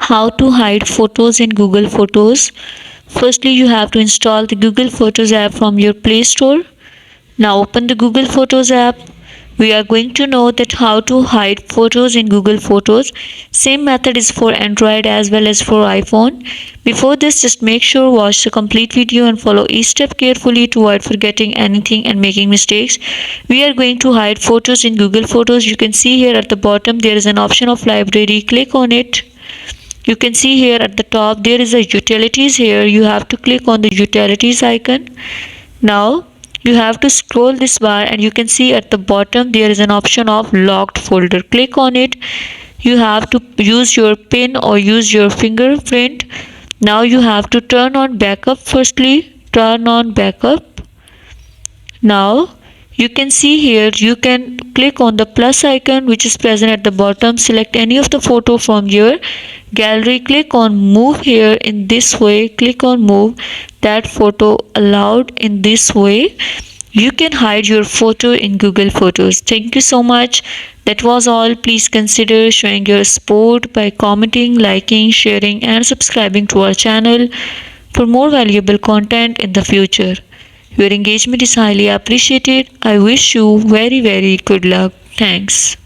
How to hide photos in Google Photos. Firstly, you have to install the Google Photos app from your Play Store. Now open the Google Photos app. We are going to know that how to hide photos in Google Photos. Same method is for Android as well as for iPhone. Before this, just make sure watch the complete video and follow each step carefully to avoid forgetting anything and making mistakes. We are going to hide photos in Google Photos. You can see here at the bottom there is an option of library. Click on it. You can see here at the top there is a utilities. Here you have to click on the utilities icon. Now you have to scroll this bar and you can see at the bottom there is an option of locked folder. Click on it. You have to use your pin or use your fingerprint. Now you have to turn on backup. Firstly, turn on backup. Now you can see here you can click on the plus icon which is present at the bottom. Select any of the photo from your gallery. Click on move here in this way. Click on move that photo allowed in this way. You can hide your photo in Google Photos. Thank you so much. That was all. Please consider showing your support by commenting, liking, sharing and subscribing to our channel for more valuable content in the future. Your engagement is highly appreciated. I wish you very good luck. Thanks.